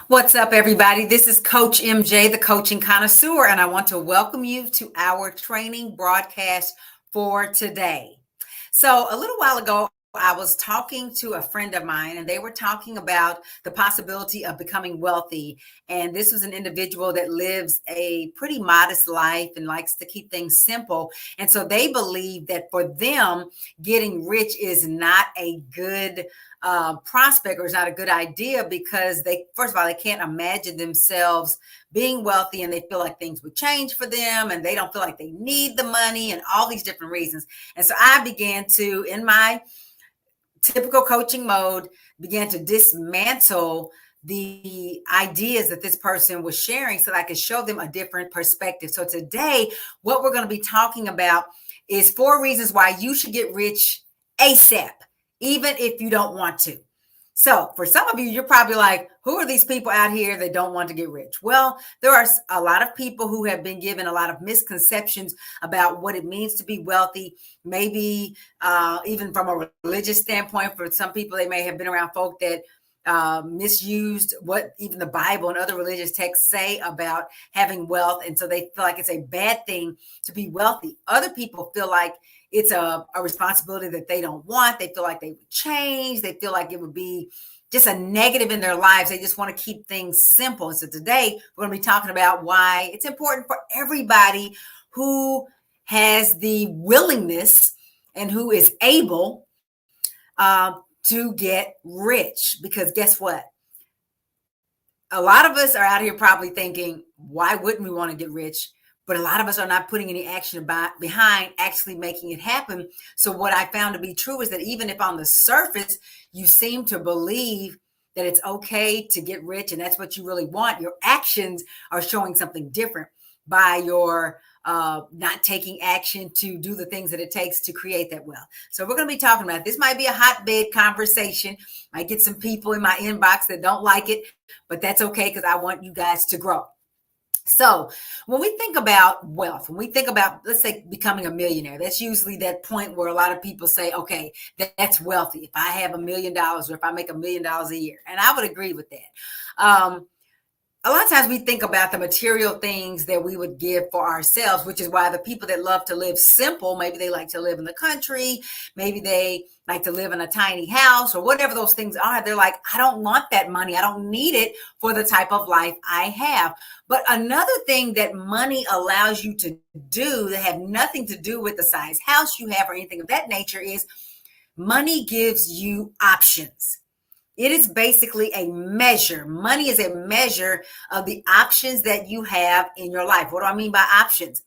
What's up, everybody? This is Coach MJ, the coaching connoisseur, and I want to welcome you to our training broadcast for today. So, a little while ago, I was talking to a friend of mine, and they were talking about the possibility of becoming wealthy. And this was an individual that lives a pretty modest life and likes to keep things simple. And so they believe that for them, getting rich is not a good prospect or is not a good idea because they, first of all, they can't imagine themselves being wealthy and they feel like things would change for them and they don't feel like they need the money and all these different reasons. And so I began to, in my typical coaching mode, began to dismantle the ideas that this person was sharing so that I could show them a different perspective. So today, what we're going to be talking about is 4 reasons why you should get rich ASAP, even if you don't want to. So for some of you, you're probably like, who are these people out here that don't want to get rich? Well, there are a lot of people who have been given a lot of misconceptions about what it means to be wealthy. Maybe even from a religious standpoint, for some people, they may have been around folk that misused what even the Bible and other religious texts say about having wealth. And so they feel like it's a bad thing to be wealthy. Other people feel like it's a responsibility that they don't want. They feel like they would change. They feel like it would be just a negative in their lives. They just want to keep things simple. And so today we're going to be talking about why it's important for everybody who has the willingness and who is able to get rich. Because guess what? A lot of us are out here probably thinking, why wouldn't we want to get rich? But a lot of us are not putting any action behind actually making it happen. So what I found to be true is that even if on the surface, you seem to believe that it's okay to get rich and that's what you really want, your actions are showing something different by your not taking action to do the things that it takes to create that wealth. So we're going to be talking about this. Might be a hotbed conversation. Might get some people in my inbox that don't like it, but that's okay because I want you guys to grow. So when we think about wealth, when we think about, let's say, becoming a millionaire, that's usually that point where a lot of people say, okay, that's wealthy. If I have $1 million or if I make $1 million a year. And I would agree with that. A lot of times we think about the material things that we would give for ourselves, which is why the people that love to live simple, maybe they like to live in the country, maybe they like to live in a tiny house or whatever those things are. They're like, I don't want that money. I don't need it for the type of life I have. But another thing that money allows you to do that have nothing to do with the size house you have or anything of that nature is money gives you options. It is basically a measure. Money is a measure of the options that you have in your life. What do I mean by options?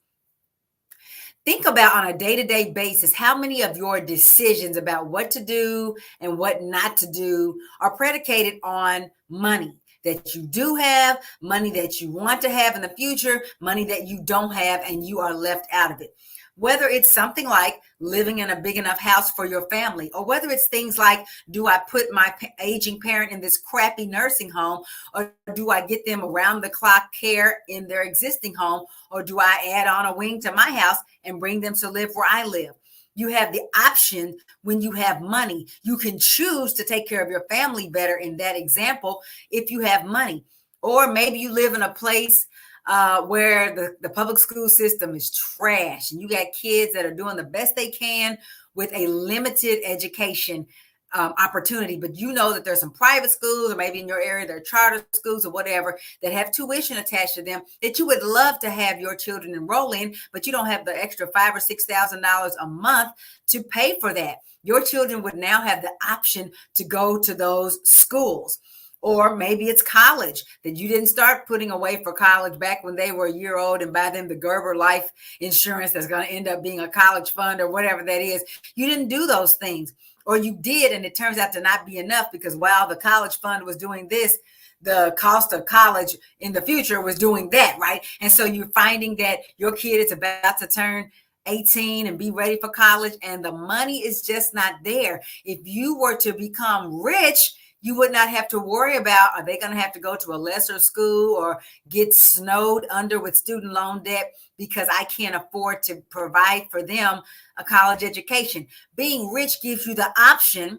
Think about on a day-to-day basis, how many of your decisions about what to do and what not to do are predicated on money that you do have, money that you want to have in the future, money that you don't have and you are left out of it. Whether it's something like living in a big enough house for your family, or whether it's things like, do I put my aging parent in this crappy nursing home, or do I get them around the clock care in their existing home, or do I add on a wing to my house and bring them to live where I live? You have the option when you have money. You can choose to take care of your family better in that example if you have money. Or maybe you live in a place where the public school system is trash and you got kids that are doing the best they can with a limited education opportunity, but you know that there's some private schools or maybe in your area there are charter schools or whatever that have tuition attached to them that you would love to have your children enroll in, but you don't have the extra $5,000 or $6,000 a month to pay for that. Your children would now have the option to go to those schools. Or maybe it's college that you didn't start putting away for college back when they were a year old and buy them the Gerber life insurance that's going to end up being a college fund or whatever that is. You didn't do those things, or you did, and it turns out to not be enough because while the college fund was doing this, the cost of college in the future was doing that, right? And so you're finding that your kid is about to turn 18 and be ready for college, and the money is just not there. If you were to become rich, you would not have to worry about, are they going to have to go to a lesser school or get snowed under with student loan debt because I can't afford to provide for them a college education. Being rich gives you the option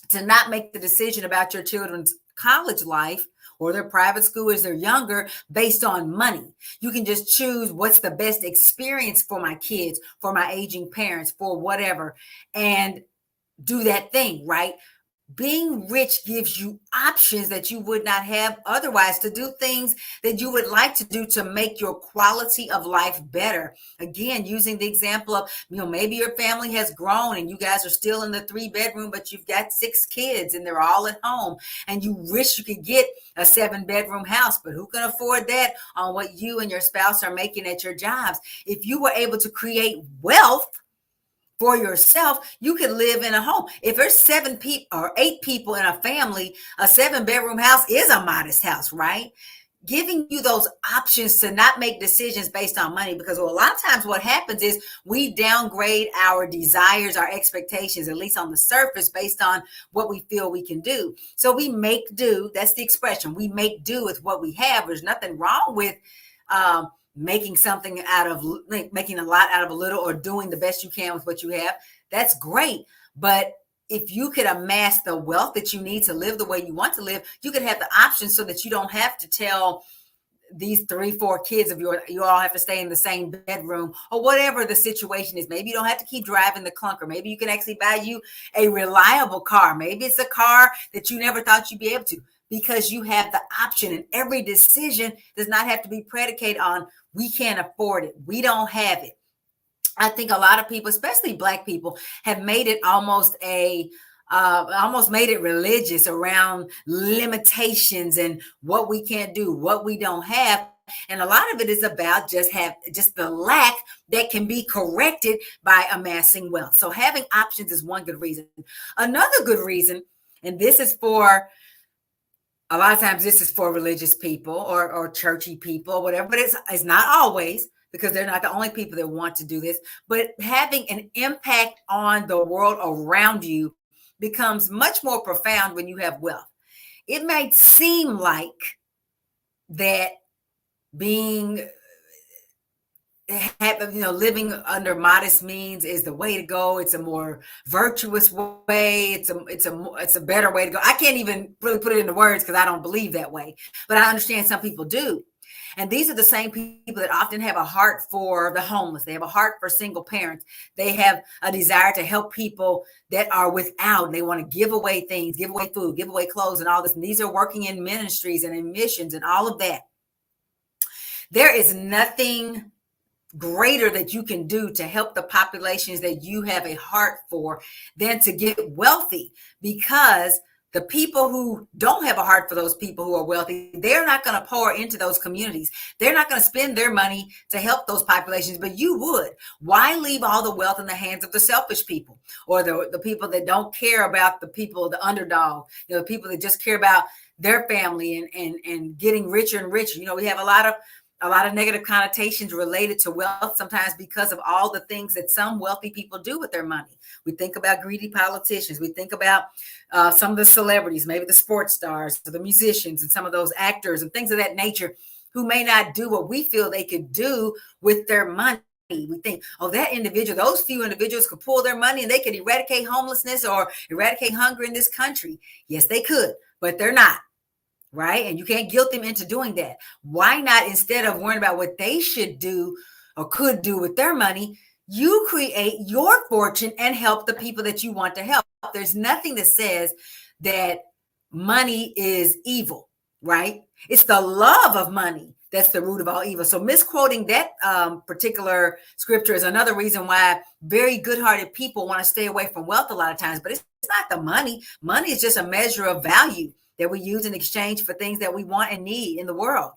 to not make the decision about your children's college life or their private school as they're younger based on money. You can just choose what's the best experience for my kids, for my aging parents, for whatever, and do that thing, right? Being rich gives you options that you would not have otherwise, to do things that you would like to do to make your quality of life better. Again, using the example of, maybe your family has grown and you guys are still in the 3-bedroom, but you've got 6 kids and they're all at home, and you wish you could get a 7-bedroom house, but who can afford that on what you and your spouse are making at your jobs? If you were able to create wealth for yourself, you could live in a home. If there's 7 people or 8 people in a family, a 7-bedroom house is a modest house, right? Giving you those options to not make decisions based on money, because a lot of times what happens is we downgrade our desires, our expectations, at least on the surface, based on what we feel we can do. So we make do. That's the expression. We make do with what we have. There's nothing wrong with making a lot out of a little, or doing the best you can with what you have. That's great. But if you could amass the wealth that you need to live the way you want to live, you could have the option so that you don't have to tell these 3-4 kids of yours, you all have to stay in the same bedroom, or whatever the situation is. Maybe you don't have to keep driving the clunker. Maybe you can actually buy you a reliable car. Maybe it's a car that you never thought you'd be able to, because you have the option, and every decision does not have to be predicated on, we can't afford it, we don't have it. I think a lot of people, especially Black people, have made it almost made it religious around limitations and what we can't do, what we don't have. And a lot of it is about just the lack that can be corrected by amassing wealth. So having options is one good reason. Another good reason, and this is for, a lot of times this is for religious people or churchy people or whatever, but it's not always, because they're not the only people that want to do this. But having an impact on the world around you becomes much more profound when you have wealth. It might seem like that living under modest means is the way to go. It's a more virtuous way. It's a better way to go. I can't even really put it into words because I don't believe that way, but I understand some people do. And these are the same people that often have a heart for the homeless. They have a heart for single parents. They have a desire to help people that are without. They want to give away things, give away food, give away clothes, and all this. And these are working in ministries and in missions and all of that. There is nothing greater that you can do to help the populations that you have a heart for than to get wealthy, because the people who don't have a heart for those people who are wealthy, they're not going to pour into those communities. They're not going to spend their money to help those populations, but you would. Why leave all the wealth in the hands of the selfish people, or the people that don't care about the people, the underdog, the people that just care about their family and getting richer and richer? We have a lot of negative connotations related to wealth sometimes because of all the things that some wealthy people do with their money. We think about greedy politicians. We think about some of the celebrities, maybe the sports stars, or the musicians, and some of those actors and things of that nature, who may not do what we feel they could do with their money. We think, those few individuals could pull their money and they could eradicate homelessness or eradicate hunger in this country. Yes, they could, but they're not. Right? And you can't guilt them into doing that. Why not, instead of worrying about what they should do or could do with their money, you create your fortune and help the people that you want to help? There's nothing that says that money is evil, right? It's the love of money that's the root of all evil. So misquoting that particular scripture is another reason why very good-hearted people want to stay away from wealth a lot of times. But it's not the money. Money is just a measure of value that we use in exchange for things that we want and need in the world.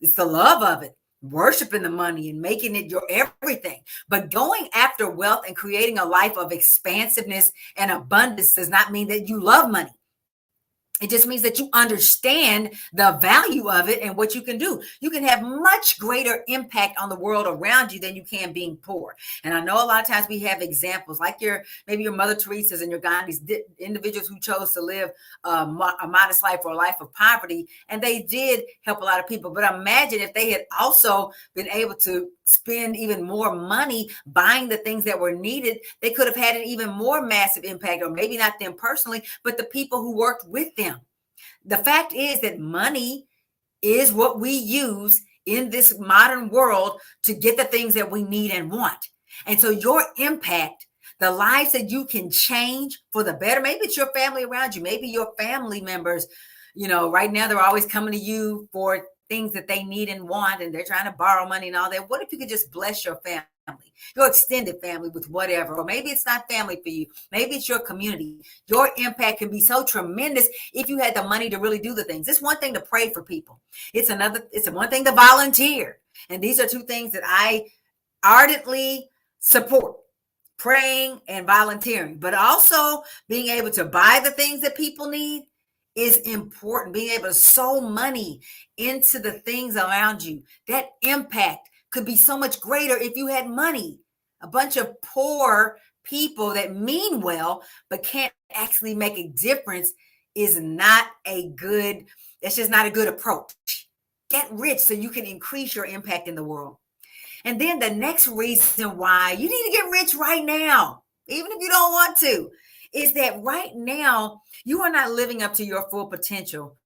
It's the love of it, worshiping the money and making it your everything. But going after wealth and creating a life of expansiveness and abundance does not mean that you love money. It just means that you understand the value of it and what you can do. You can have much greater impact on the world around you than you can being poor. And I know a lot of times we have examples like maybe your Mother Teresa's and your Gandhi's, individuals who chose to live a modest life or a life of poverty, and they did help a lot of people. But imagine if they had also been able to spend even more money buying the things that were needed, they could have had an even more massive impact, or maybe not them personally, but the people who worked with them. The fact is that money is what we use in this modern world to get the things that we need and want. And so your impact, the lives that you can change for the better, maybe it's your family around you, maybe your family members, right now they're always coming to you for things that they need and want, and they're trying to borrow money and all that. What if you could just bless your family, your extended family with whatever? Or maybe it's not family for you. Maybe it's your community. Your impact can be so tremendous if you had the money to really do the things. It's one thing to pray for people. It's one thing to volunteer. And these are two things that I ardently support: praying and volunteering. But also being able to buy the things that people need is important. Being able to sow money into the things around you. That impact could be so much greater if you had money. A bunch of poor people that mean well but can't actually make a difference is not a good, that's just not a good approach. Get rich so you can increase your impact in the world. And then the next reason why you need to get rich right now, even if you don't want to, is that right now you are not living up to your full potential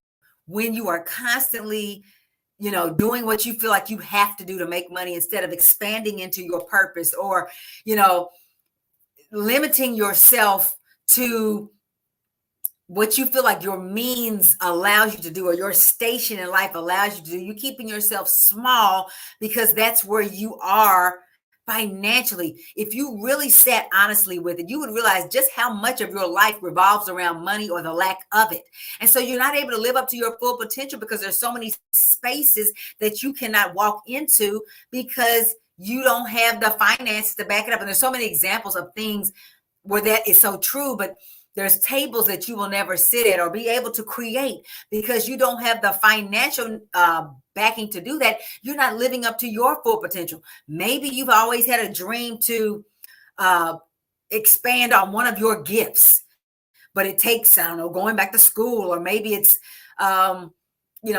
when you are constantly, doing what you feel like you have to do to make money instead of expanding into your purpose, or, limiting yourself to what you feel like your means allows you to do, or your station in life allows you to do. You're keeping yourself small because that's where you are financially. If you really sat honestly with it, you would realize just how much of your life revolves around money or the lack of it. And so you're not able to live up to your full potential because there's so many spaces that you cannot walk into because you don't have the finances to back it up. And there's so many examples of things where that is so true, but there's tables that you will never sit at or be able to create because you don't have the financial backing to do that. You're not living up to your full potential. Maybe you've always had a dream to expand on one of your gifts, but it takes, I don't know, going back to school, or maybe it's,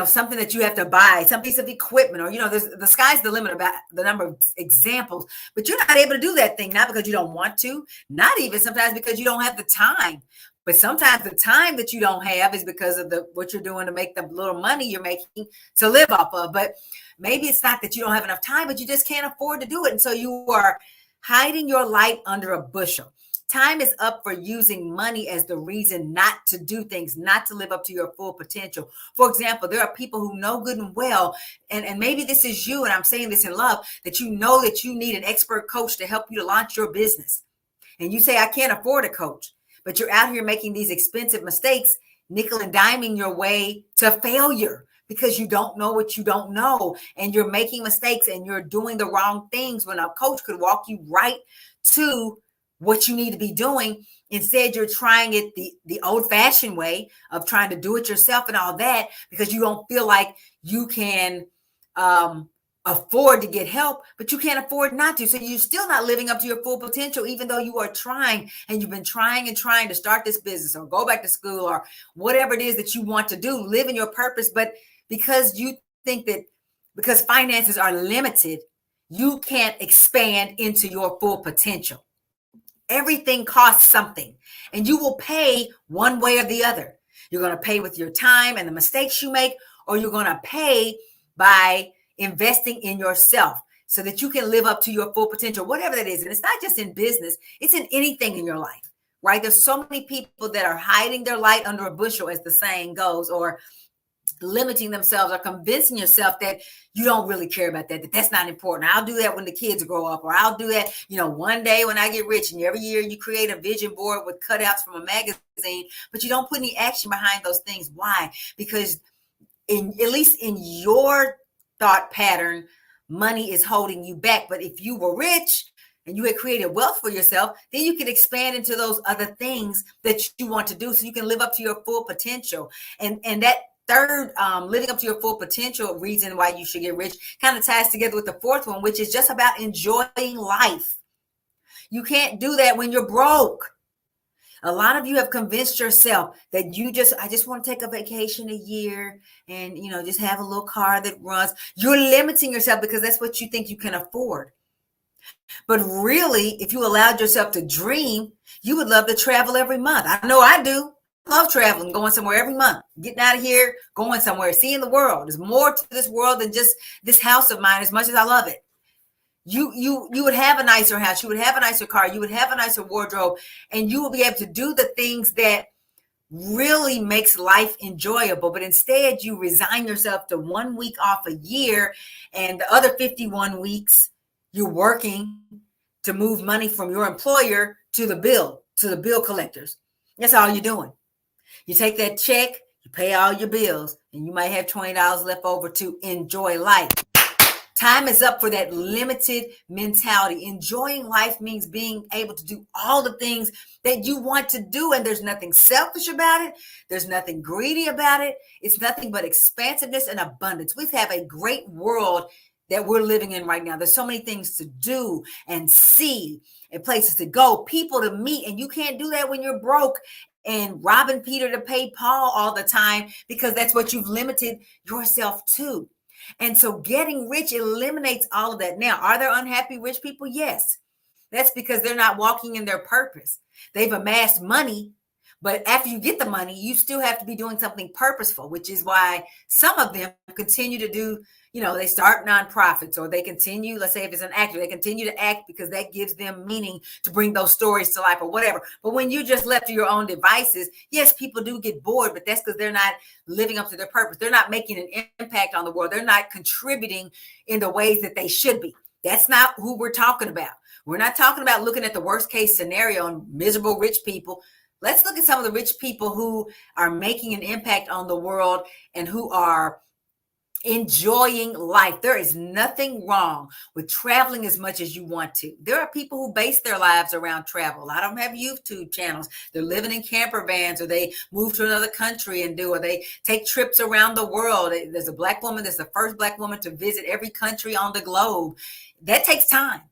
something that you have to buy, some piece of equipment, or, the sky's the limit about the number of examples, but you're not able to do that thing, not because you don't want to, not even sometimes because you don't have the time. But sometimes the time that you don't have is because of what you're doing to make the little money you're making to live off of. But maybe it's not that you don't have enough time, but you just can't afford to do it. And so you are hiding your light under a bushel. Time is up for using money as the reason not to do things, not to live up to your full potential. For example, there are people who know good and well, and maybe this is you, and I'm saying this in love, that you know that you need an expert coach to help you to launch your business. And you say, I can't afford a coach, but you're out here making these expensive mistakes, nickel and diming your way to failure because you don't know what you don't know, and you're making mistakes and you're doing the wrong things when a coach could walk you right to what you need to be doing. Instead, you're trying it the old-fashioned way of trying to do it yourself and all that because you don't feel like you can afford to get help, but you can't afford not to. So you're still not living up to your full potential, even though you are trying, and you've been trying and trying to start this business or go back to school or whatever it is that you want to do, live in your purpose. But because you think that because finances are limited, you can't expand into your full potential. Everything costs something, and you will pay one way or the other. You're going to pay with your time and the mistakes you make, or you're going to pay by investing in yourself so that you can live up to your full potential, whatever that is. And it's not just in business, it's in anything in your life, right? There's so many people that are hiding their light under a bushel, as the saying goes, or limiting themselves or convincing yourself that you don't really care about that that's not important. I'll do that when the kids grow up, or I'll do that, one day when I get rich. And every year you create a vision board with cutouts from a magazine, but you don't put any action behind those things. Why? Because at least in your thought pattern, money is holding you back. But if you were rich and you had created wealth for yourself, then you can expand into those other things that you want to do so you can live up to your full potential. And that third, living up to your full potential reason why you should get rich kind of ties together with the fourth one, which is just about enjoying life. You can't do that when you're broke. A lot of you have convinced yourself that I just want to take a vacation a year and, just have a little car that runs. You're limiting yourself because that's what you think you can afford. But really, if you allowed yourself to dream, you would love to travel every month. I know I do. love traveling, going somewhere every month, getting out of here, going somewhere, seeing the world. There's more to this world than just this house of mine, as much as I love it. You would have a nicer house, you would have a nicer car, you would have a nicer wardrobe, and you will be able to do the things that really makes life enjoyable. But instead, you resign yourself to 1 week off a year, and the other 51 weeks you're working to move money from your employer to the bill collectors. That's all you're doing. You take that check, you pay all your bills, and you might have $20 left over to enjoy life. Time is up for that limited mentality. Enjoying life means being able to do all the things that you want to do, and there's nothing selfish about it. There's nothing greedy about it. It's nothing but expansiveness and abundance. We have a great world that we're living in right now. There's so many things to do and see and places to go, people to meet, and you can't do that when you're broke and robbing Peter to pay Paul all the time, because that's what you've limited yourself to. And so getting rich eliminates all of that. Now, are there unhappy rich people? Yes. That's because they're not walking in their purpose. They've amassed money, but after you get the money, you still have to be doing something purposeful, which is why some of them continue to do, they start nonprofits, or they continue, let's say if it's an actor, they continue to act because that gives them meaning to bring those stories to life or whatever. But when you're just left to your own devices, yes, people do get bored, but that's because they're not living up to their purpose. They're not making an impact on the world. They're not contributing in the ways that they should be. That's not who we're talking about. We're not talking about looking at the worst case scenario and miserable rich people. Let's look at some of the rich people who are making an impact on the world and who are enjoying life. There is nothing wrong with traveling as much as you want to. There are people who base their lives around travel. A lot of them have YouTube channels. They're living in camper vans, or they move to another country and or they take trips around the world. There's a black woman that's the first black woman to visit every country on the globe. That takes time.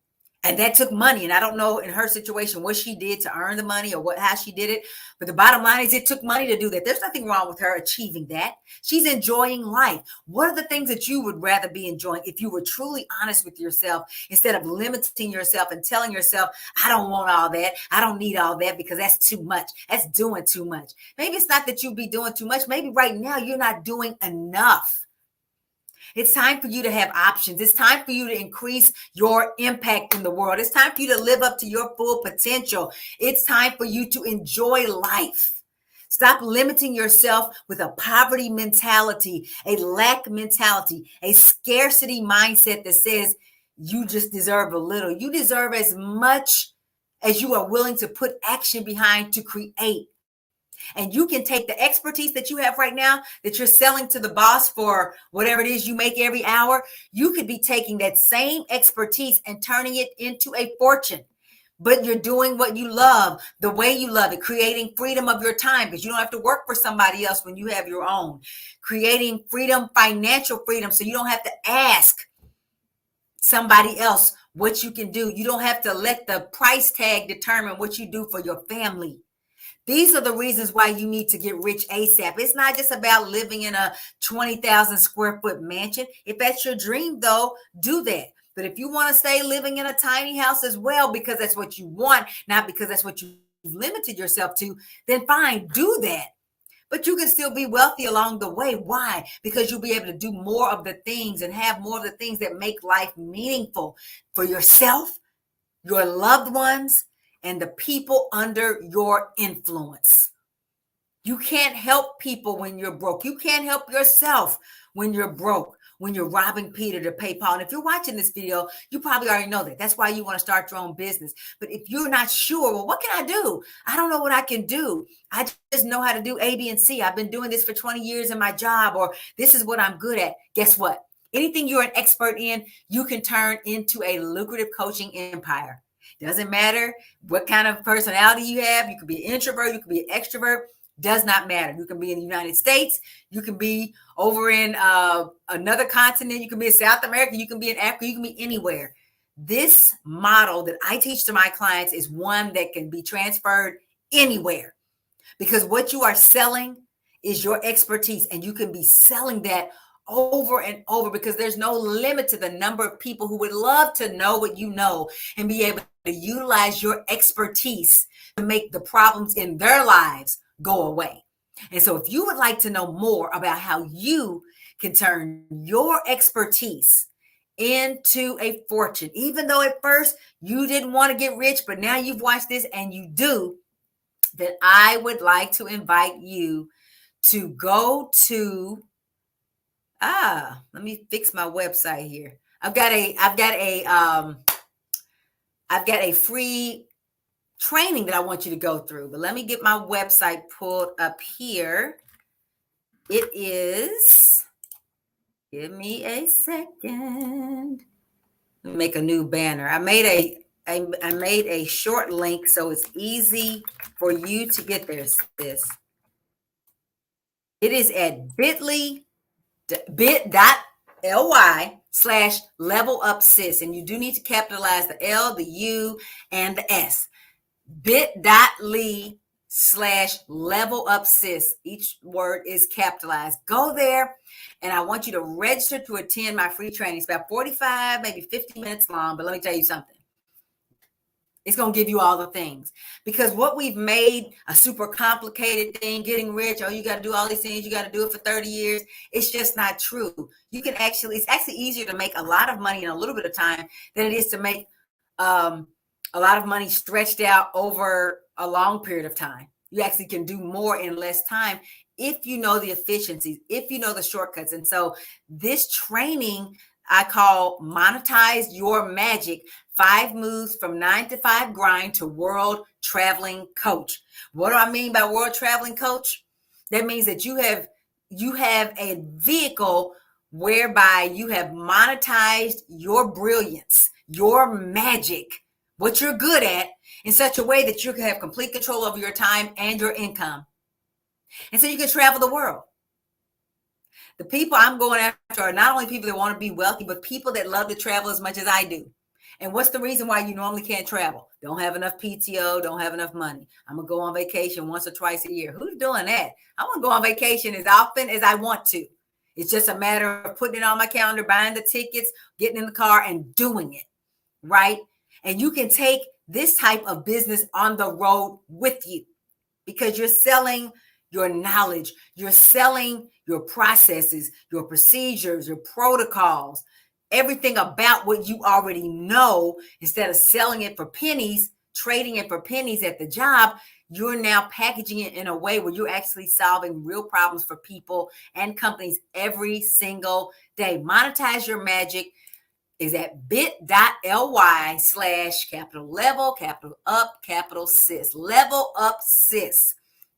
And that took money. And I don't know in her situation what she did to earn the money or how she did it. But the bottom line is it took money to do that. There's nothing wrong with her achieving that. She's enjoying life. What are the things that you would rather be enjoying if you were truly honest with yourself, instead of limiting yourself and telling yourself, I don't want all that. I don't need all that because that's too much. That's doing too much. Maybe it's not that you'll be doing too much. Maybe right now you're not doing enough. It's time for you to have options. It's time for you to increase your impact in the world. It's time for you to live up to your full potential. It's time for you to enjoy life. Stop limiting yourself with a poverty mentality, a lack mentality, a scarcity mindset that says you just deserve a little. You deserve as much as you are willing to put action behind to create. And you can take the expertise that you have right now that you're selling to the boss for whatever it is you make every hour. You could be taking that same expertise and turning it into a fortune. But you're doing what you love, the way you love it, creating freedom of your time, because you don't have to work for somebody else when you have your own. Creating freedom, financial freedom, so you don't have to ask somebody else what you can do. You don't have to let the price tag determine what you do for your family. These are the reasons why you need to get rich ASAP. It's not just about living in a 20,000 square foot mansion. If that's your dream, though, do that. But if you want to stay living in a tiny house as well, because that's what you want, not because that's what you've limited yourself to, then fine, do that. But you can still be wealthy along the way. Why? Because you'll be able to do more of the things and have more of the things that make life meaningful for yourself, your loved ones, and the people under your influence. You can't help people when you're broke. You can't help yourself when you're broke, when you're robbing Peter to pay Paul. And if you're watching this video, you probably already know that. That's why you want to start your own business. But if you're not sure, well, what can I do? I don't know what I can do. I just know how to do A, B, and C. I've been doing this for 20 years in my job, or this is what I'm good at. Guess what? Anything you're an expert in, you can turn into a lucrative coaching empire. Doesn't matter what kind of personality you have. You could be an introvert. You could be an extrovert. Does not matter. You can be in the United States. You can be over in another continent. You can be in South America. You can be in Africa. You can be anywhere. This model that I teach to my clients is one that can be transferred anywhere, because what you are selling is your expertise, and you can be selling that over and over, because there's no limit to the number of people who would love to know what you know and be able to utilize your expertise to make the problems in their lives go away. And so if you would like to know more about how you can turn your expertise into a fortune, even though at first you didn't want to get rich, but now you've watched this and you do, then I would like to invite you to go to let me fix my website here. I've got a free training that I want you to go through, but let me get my website pulled up here. It is, give me a second. Let me make a new banner. I made a short link so it's easy for you to get there, sis. It is at bit.ly/level up sis. And you do need to capitalize the L, the U, and the S. bit.ly/level up sis. Each word is capitalized. Go there, and I want you to register to attend my free training. It's about 45, maybe 50 minutes long, but let me tell you something. It's going to give you all the things, because what we've made a super complicated thing, getting rich, oh, you got to do all these things, you got to do it for 30 years. It's just not true. It's actually easier to make a lot of money in a little bit of time than it is to make a lot of money stretched out over a long period of time. You actually can do more in less time if you know the efficiencies, if you know the shortcuts. And so this training I call Monetize Your Magic: 5 Moves from 9 to 5 Grind to World Traveling Coach. What do I mean by World Traveling Coach? That means that you have a vehicle whereby you have monetized your brilliance, your magic, what you're good at, in such a way that you can have complete control over your time and your income. And so you can travel the world. The people I'm going after are not only people that want to be wealthy, but people that love to travel as much as I do. And what's the reason why you normally can't travel? Don't have enough PTO, don't have enough money. I'm going to go on vacation once or twice a year. Who's doing that? I want to go on vacation as often as I want to. It's just a matter of putting it on my calendar, buying the tickets, getting in the car and doing it, right? And you can take this type of business on the road with you, because you're selling your knowledge, you're selling your processes, your procedures, your protocols, everything about what you already know. Instead of selling it for pennies, trading it for pennies at the job, you're now packaging it in a way where you're actually solving real problems for people and companies every single day. Monetize Your Magic is at bit.ly/capital level, capital up, capital sis. Level up sis.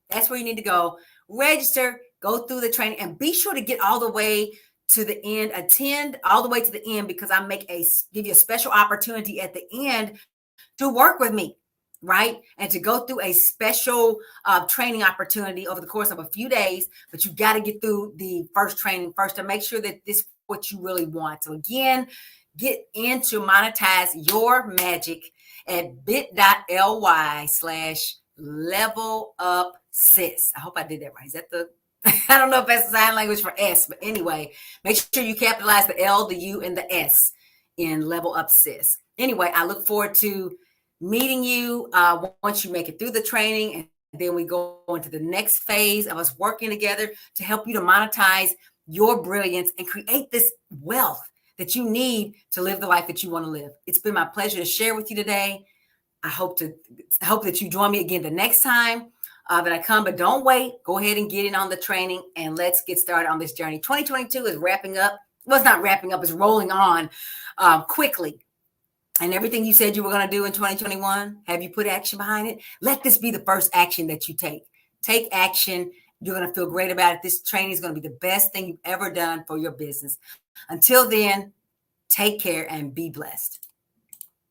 That's where you need to go. Register, go through the training, and be sure to get all the way to the end. Attend all the way to the end, because I give you a special opportunity at the end to work with me, right? And to go through a special training opportunity over the course of a few days. But you got to get through the first training first to make sure that this is what you really want. So again, get into Monetize Your Magic at bit.ly/level up sis. I hope I did that right. Is that I don't know if that's the sign language for S, but anyway, make sure you capitalize the L, the U, and the S in level up sis. Anyway, I look forward to meeting you once you make it through the training, and then we go into the next phase of us working together to help you to monetize your brilliance and create this wealth that you need to live the life that you want to live. It's been my pleasure to share with you today. I hope that you join me again the next time that I come, but don't wait. Go ahead and get in on the training, and let's get started on this journey. 2022 is wrapping up. Well, it's not wrapping up, it's rolling on quickly. And everything you said you were going to do in 2021, have you put action behind it? Let this be the first action that you take. Take action. You're going to feel great about it. This training is going to be the best thing you've ever done for your business. Until then, take care and be blessed.